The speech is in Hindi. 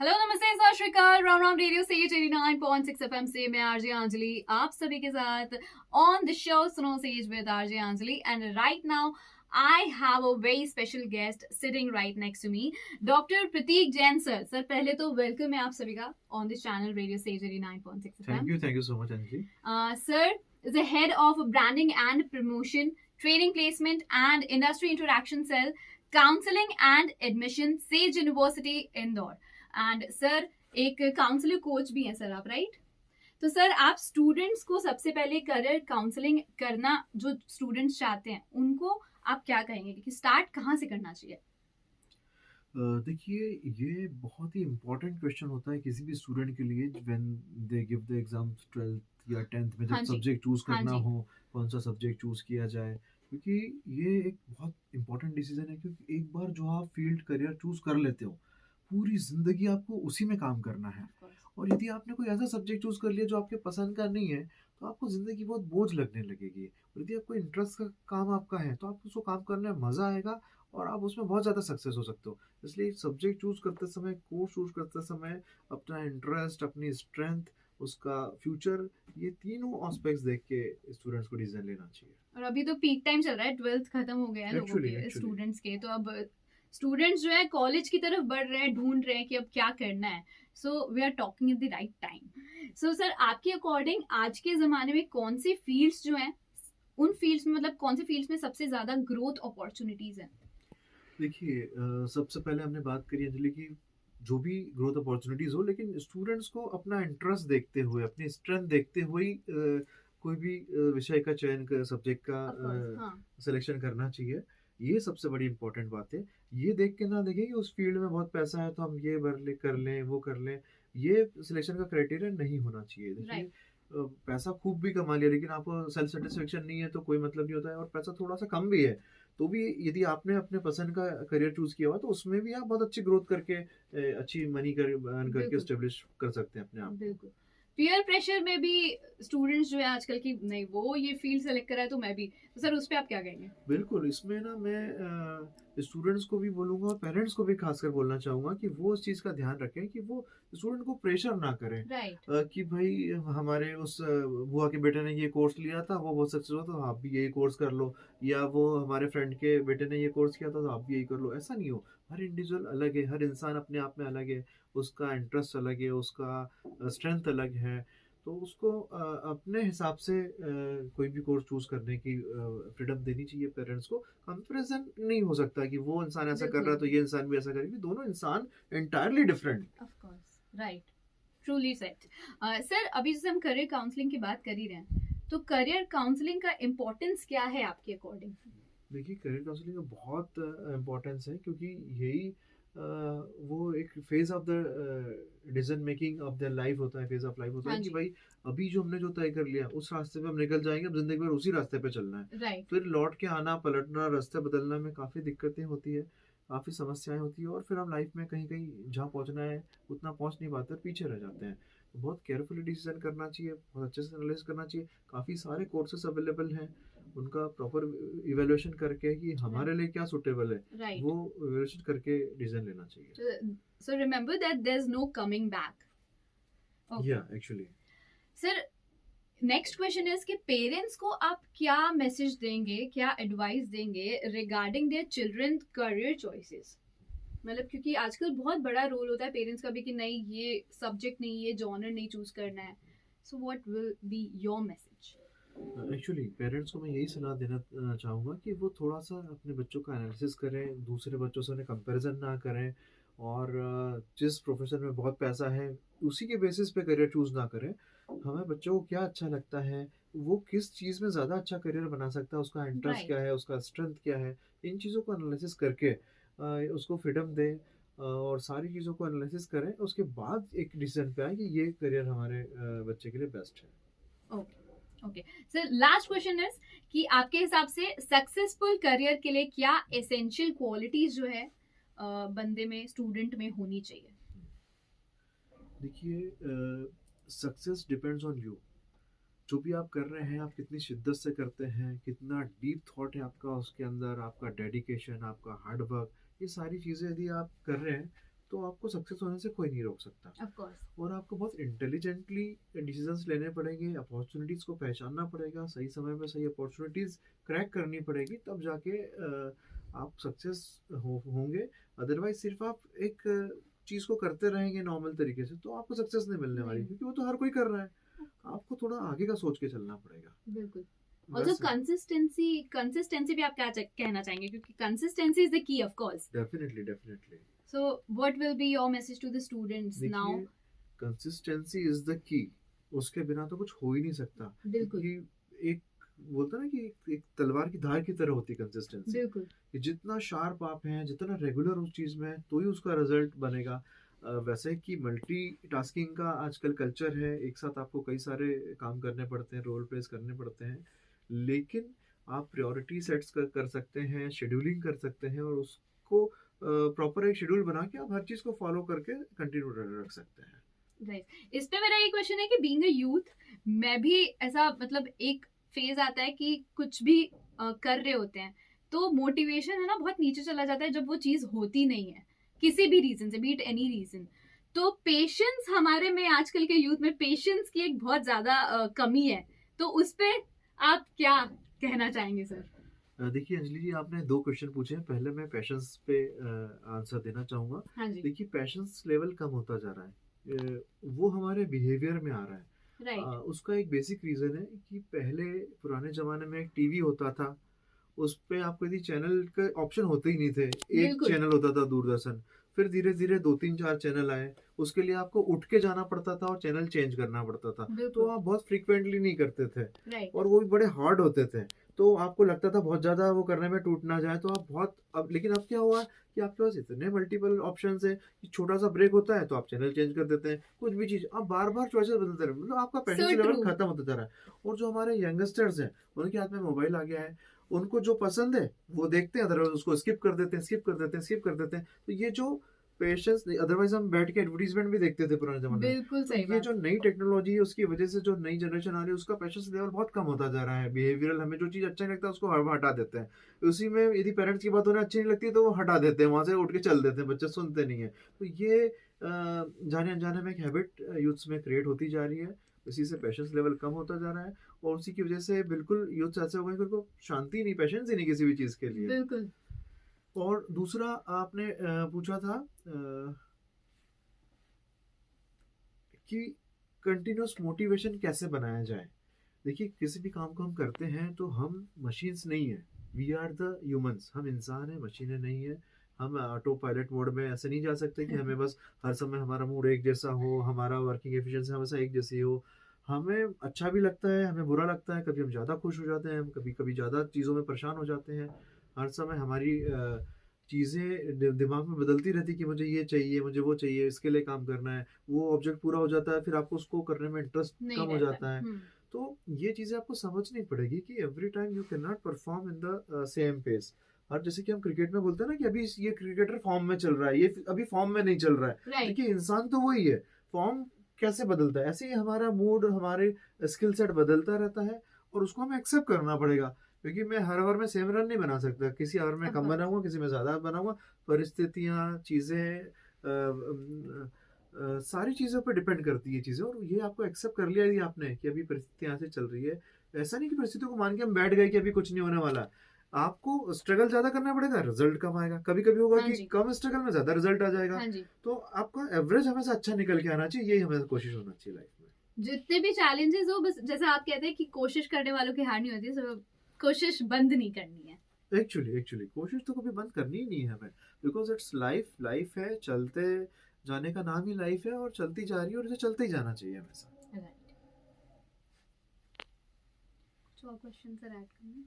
हेलो नमस्ते सत श्री अकाल राम राम रेडियो से 89.6 एफएम से मैं आरजे अंजलि आप सभी के साथ ऑन द शो सुनो says with RJ Anjali and right now I have a very special guest sitting right next to me, Dr. Prateek Jain sir. Sir, पहले तो welcome है आप सभी का on this channel Radio Sage 89.6 FM. Thank you so much, Anjali. Sir is the head of branding and promotion, training placement and industry interaction cell, counseling and admission, Sage University, Indore. And sir एक काउंसलिंग कोच भी हैं सर आप, राइट? तो सर आप स्टूडेंट्स को सबसे पहले करियर काउंसलिंग करना जो स्टूडेंट्स चाहते हैं उनको आप क्या कहेंगे कि स्टार्ट कहाँ से करना चाहिए? देखिए, ये बहुत ही इम्पोर्टेंट क्वेश्चन होता है किसी भी स्टूडेंट के लिए when they give the exam 12th या 10th में जब सब्जेक्ट चूज करना हो, कौन सा सब्जेक्ट चूज किया जाए, क्योंकि ये एक बहुत इम्पोर्टेंट डिसीजन है। क्योंकि एक बार जो आप फील्ड करियर चूज कर लेते हो, पूरी जिंदगी आपको उसी में काम करना है। और यदि आपने कोई ऐसा सब्जेक्ट चूज कर लिया जो आपके पसंद का नहीं है, तो आपको जिंदगी बहुत बोझ लगने लगेगी। और यदि आपको इंटरेस्ट का काम आपका है, तो आपको उसको काम करने में मजा आएगा और आप उसमें बहुत ज़्यादा सक्सेस हो सकते हो। इसलिए सब्जेक्ट चूज करते समय, कोर्स चूज करते समय अपना इंटरेस्ट, अपनी स्ट्रेंथ, उसका फ्यूचर, ये तीनों एस्पेक्ट्स देख के स्टूडेंट्स को डिसीजन लेना चाहिए। और अभी तो पीक टाइम चल रहा है, 12th खत्म हो गया है लोगों के, स्टूडेंट्स के, तो अब स्टूडेंट्स जो है कॉलेज की तरफ बढ़ रहे हैं, ढूंढ रहे हैं कि अब क्या करना है। So we are talking at the right time. So sir आपके अकॉर्डिंग आज के जमाने में कौन सी फील्ड्स जो हैं, उन फील्ड्स में मतलब कौन सी फील्ड्स में सबसे ज्यादा ग्रोथ अपॉर्चुनिटीज हैं? देखिए, सबसे पहले हमने बात करी अंजलि की जो भी ग्रोथ अपॉर्चुनिटीज हो, लेकिन स्टूडेंट्स को अपना इंटरेस्ट देखते हुए, अपनी स्ट्रेंथ देखते हुए कोई भी विषय का चयन कर, सब्जेक्ट का सिलेक्शन करना चाहिए। ये सबसे बड़ी इंपॉर्टेंट बात है। ये देख के ना देखें कि उस फील्ड में बहुत पैसा है तो हम ये कर लें, वो कर लें। ये सिलेक्शन का क्राइटेरिया नहीं होना चाहिए। देखिए, पैसा खूब भी कमा लिया लेकिन आपको सेल्फ सेटिस्फेक्शन नहीं है तो कोई मतलब नहीं होता है। और पैसा थोड़ा सा कम भी है तो भी यदि आपने अपने पसंद का करियर चूज किया हुआ तो उसमें भी आप बहुत अच्छी ग्रोथ करके अच्छी मनी अर्न करके स्टेब्लिश कर सकते हैं अपने आप। बिल्कुल। पीयर प्रेशर में भी स्टूडेंट्स जो है आजकल की, नहीं वो ये फील्ड सेलेक्ट करा है तो मैं भी, तो सर उस पे आप क्या कहेंगे? बिल्कुल, इसमें ना मैं स्टूडेंट्स को भी बोलूँगा और पेरेंट्स को भी खासकर बोलना चाहूँगा कि वो उस चीज़ का ध्यान रखें कि वो स्टूडेंट को प्रेशर ना करें। कि भाई हमारे उस बुआ के बेटे ने ये कोर्स लिया था, वो बहुत सक्सेस हुआ, तो आप भी यही कोर्स कर लो। या वो हमारे फ्रेंड के बेटे ने ये कोर्स किया था तो आप भी यही कर लो। ऐसा नहीं हो। हर इंडिविजुअल अलग है, हर इंसान अपने आप में अलग है, उसका इंटरेस्ट अलग है, उसका स्ट्रेंथ अलग है। तो उसको अपने हिसाब से कोई भी कोर्स चूज करने की फ्रीडम देनी चाहिए पेरेंट्स को। कंपैरिजन नहीं हो सकता कि वो इंसान ऐसा कर रहा है तो ये इंसान भी ऐसा करेगी। दोनों इंसान entirely different. Of course, right, truly set. Sir अभी जैसे हम करियर काउंसलिंग की बात कर ही रहे हैं, तो करियर काउंसलिंग का इम्पोर्टेंस क्या है आपके अकॉर्डिंग? देखिए, करियर काउंसलिंग का बहुत इम्पोर्टेंस है क्योंकि यही वो एक phase of the decision making of the life होता है, फेज ऑफ लाइफ होता है कि भाई अभी जो हमने जो तय कर लिया उस रास्ते पे हम निकल जाएंगे, अब जिंदगी भर उसी रास्ते पे चलना है। फिर लौट के आना, पलटना, रास्ते बदलना में काफ़ी दिक्कतें होती है, काफ़ी समस्याएं होती है और फिर हम लाइफ में कहीं कहीं जहाँ पहुँचना है उतना पहुँच नहीं पाते, पीछे रह जाते हैं। तो बहुत केयरफुली डिसीजन करना चाहिए, बहुत अच्छे से एनालाइज करना चाहिए। काफ़ी सारे कोर्सेस अवेलेबल हैं, उनका प्रॉपर इवेल्युएशन करके कि हमारे लिए क्या सुटेबल है, वो इवेल्युएशन करके डिसीजन लेना चाहिए। So remember that there's no coming back. Okay. Yeah, actually. Sir, next question is कि पेरेंट्स को आप क्या मैसेज देंगे, क्या एडवाइस देंगे regarding their children career choices? मतलब क्योंकि आजकल बहुत बड़ा रोल होता है पेरेंट्स का भी कि नहीं ये सब्जेक्ट नहीं, ये जॉनर नहीं चूज करना है। सो what will be your message? Actually parents को मैं यही सलाह देना चाहूँगा कि वो थोड़ा सा अपने बच्चों का एनालिसिस करें, दूसरे बच्चों से उन्हें कंपैरिजन ना करें और जिस प्रोफेशन में बहुत पैसा है उसी के बेसिस पे करियर चूज ना करें। हमें बच्चों को क्या अच्छा लगता है, वो किस चीज़ में ज़्यादा अच्छा करियर बना सकता है, उसका इंटरेस्ट क्या है, उसका स्ट्रेंथ क्या है, इन चीज़ों को एनालिसिस करके उसको फ्रीडम दें और सारी चीज़ों को एनालिसिस करें। उसके बाद एक डिसीजन पे आए कि ये करियर हमारे बच्चे के लिए बेस्ट है। Okay sir, last question is कि आपके हिसाब से सक्सेसफुल करियर के लिए क्या एसेंशियल क्वालिटीज जो है बंदे में, स्टूडेंट में होनी चाहिए? देखिए, सक्सेस डिपेंड्स ऑन यू। जो भी आप कर रहे हैं, आप कितनी शिद्दत से करते हैं, कितना डीप थॉट है आपका उसके अंदर, आपका डेडिकेशन, आपका हार्ड वर्क, ये सारी चीज़ें यदि आप कर रहे हैं तो आपको सक्सेस होने से कोई नहीं रोक सकता। Of course. और आपको बहुत इंटेलिजेंटली डिसीजंस लेने पड़ेंगे, अपॉर्चुनिटीज़ को पहचानना पड़ेगा, सही समय पे सही अपॉर्चुनिटीज़ क्रैक करनी पड़ेगी, तब जाके आप सक्सेस होंगे। अदरवाइज सिर्फ आप एक चीज़ को करते रहेंगे नॉर्मल तरीके से, तो आपको सक्सेस नहीं मिलने वाली, नहीं। क्योंकि वो तो हर कोई कर रहा है। आपको थोड़ा आगे का सोच के चलना पड़ेगा। बिल्कुल। ऑल्सो वैसे कंसिस्टेंसी भी आप क्या कहना चाहेंगे, क्योंकि consistency is the key of course. Definitely definitely. So what will be your message to the students now? देखिए, कंसिस्टेंसी इज द की। उसके बिना तो कुछ हो ही नहीं सकता। बिल्कुल। क्योंकि एक बोलता है ना कि एक तलवार की धार की तरह होती है कंसिस्टेंसी। बिल्कुल। कि जितना शार्प आप हैं, जितना रेगुलर उस चीज़ में है, तो ही उसका रिजल्ट बनेगा। वैसे कि मल्टीटास्किंग का आजकल कल्चर है, एक साथ आपको कई सारे काम करने पड़ते हैं, रोल प्लेस करने पड़ते हैं, लेकिन आप प्रायोरिटी सेट्स कर सकते हैं, शेड्यूलिंग कर सकते हैं, और उसको प्रॉपर एक शेड्यूल बना के आप हर चीज़ को फॉलो करके कंटिन्यू रख सकते हैं। राइट। इस पे मेरा ये क्वेश्चन है कि बीइंग अ यूथ, मैं भी ऐसा मतलब एक फेज आता है कि कुछ भी कर रहे होते हैं तो मोटिवेशन है ना बहुत नीचे चला जाता है जब वो चीज होती नहीं है किसी भी रीजन से, बीट एनी रीजन। तो पेशेंस हमारे में, आजकल के यूथ में पेशेंस की एक बहुत ज्यादा कमी है, तो उस पे आप क्या कहना चाहेंगे सर? देखिए अंजलि जी, आपने 2 क्वेश्चन पूछे हैं। पहले मैं पैशंस पे आंसर देना चाहूँगा। हाँ जी। देखिए, पैशंस लेवल कम होता जा रहा है। वो हमारे बिहेवियर में आ रहा है। राइट। उसका एक बेसिक रीज़न है कि पहले पुराने ज़माने में एक टीवी होता था, उस पे आपको यदि चैनल का ऑप्शन होते ही नहीं थे। एक बिल्कुल। चैनल होता था दूरदर्शन, फिर धीरे-धीरे 2-3-4 चैनल आए। उसके लिए आपको उठ के जाना पड़ता था और चैनल चेंज करना पड़ता था। तो बिल्कुल। आप बहुत फ्रीक्वेंटली नहीं करते थे, राइट। और वो भी बड़े हार्ड होते थे। तो आपको लगता था बहुत ज़्यादा वो करने में टूट ना जाए, तो आप बहुत अब लेकिन अब क्या हुआ कि आपके पास इतने मल्टीपल ऑप्शंस हैं कि छोटा-सा ब्रेक होता है तो आप चैनल चेंज कर देते हैं। कुछ भी चीज़ आप बार-बार चॉइसेस बदलते रहे, मतलब आपका पेशेंस So लेवल true. खत्म होता जा रहा है। और जो हमारे यंगस्टर्स हैं, उनके हाथ में मोबाइल आ गया है। उनको जो पसंद है वो देखते हैं, अदरवाइज उसको स्किप कर देते हैं, स्किप कर देते हैं, स्किप कर देते हैं। तो ये जो पेशेंस, अदरवाइज हम बैठ के एडवर्टाइजमेंट भी देखते थे पुराने जमाने में। बिल्कुल तो सही ये बात। जो नई टेक्नोलॉजी है उसकी वजह से जो नई जनरेशन आ रही है उसका पेशेंस लेवल बहुत कम होता जा रहा है। बिहेवियरल, हमें जो चीज़ अच्छा नहीं लगता उसको हटा देते हैं। उसी में यदि पेरेंट्स की बात उन्हें अच्छी नहीं लगती है तो वो हटा देते हैं, वहाँ से उठ के चल देते हैं, बच्चे सुनते नहीं है। तो ये जाने अनजाने में एक हैबिट यूथ्स में क्रिएट होती जा रही है। इसी से पेशेंस लेवल कम होता जा रहा है, और उसी की वजह से बिल्कुल यूथ ऐसे हो गए कि उनको शांति नहीं, पेशेंस ही नहीं किसी भी चीज़ के लिए। बिल्कुल। और दूसरा आपने पूछा था कि कंटिन्यूअस मोटिवेशन कैसे बनाया जाए। देखिए, किसी भी काम को हम करते हैं तो हम मशीन्स नहीं है, वी आर द ह्यूमंस। हम इंसान हैं, मशीनें नहीं है। हम ऑटो पायलट मोड में ऐसे नहीं जा सकते कि हमें बस हर समय हमारा मूड एक जैसा हो, हमारा वर्किंग एफिशिएंसी हमेशा एक जैसी हो। हमें अच्छा भी लगता है, हमें बुरा लगता है, कभी हम ज़्यादा खुश हो जाते हैं, हम कभी कभी ज़्यादा चीज़ों में परेशान हो जाते हैं। हर समय हमारी चीज़ें दिमाग में बदलती रहती कि मुझे ये चाहिए, मुझे वो चाहिए, इसके लिए काम करना है। वो ऑब्जेक्ट पूरा हो जाता है, फिर आपको उसको करने में इंटरेस्ट नहीं कम हो रहता। जाता है। तो ये चीज़ें आपको समझनी पड़ेगी कि every time you can not perform in the same pace. और जैसे कि हम क्रिकेट में बोलते हैं ना कि अभी ये क्रिकेटर फॉर्म में चल रहा है, ये अभी फॉर्म में नहीं चल रहा है। राइट। देखिए, इंसान तो वही है, फॉर्म कैसे बदलता है, ऐसे ही हमारा मूड, हमारे स्किल सेट बदलता रहता है, और उसको हमें एक्सेप्ट करना पड़ेगा। क्योंकि मैं हर ओवर में सेम रन नहीं बना सकता, किसी ओवर में Of कम course. बनाऊंगा, किसी में ज़्यादा बनाऊंगा। परिस्थितियाँ, चीज़ें, सारी चीज़ों पे डिपेंड करती है चीज़ें, और ये आपको एक्सेप्ट कर लिया यदि आपने कि अभी परिस्थितियाँ ऐसे चल रही है। ऐसा नहीं कि परिस्थितियों को मान के हम बैठ गए कि अभी कुछ नहीं होने वाला। आपको स्ट्रगल ज़्यादा करना पड़ेगा, रिजल्ट कम आएगा। कभी-कभी होगा हाँ कि जी। कम स्ट्रगल में ज़्यादा रिजल्ट आ जाएगा। हाँ जी। तो आपका एवरेज हमेशा अच्छा निकल के आना चाहिए, यही हमें कोशिश होना चाहिए लाइफ में। जितने भी चैलेंजेस हो, बस जैसे आप कहते हैं कि कोशिश करने वालों की हार नहीं होती, so कोशिश बंद नहीं करनी है। एक्चुअली कोशिश तो कभी बंद करनी ही नहीं है हमें, बिकॉज इट्स लाइफ है, चलते जाने का नाम ही लाइफ है, और चलती जा रही है, और इसे चलते ही जाना चाहिए हमेशा। राइट। कुछ और क्वेश्चन सर ऐड करना?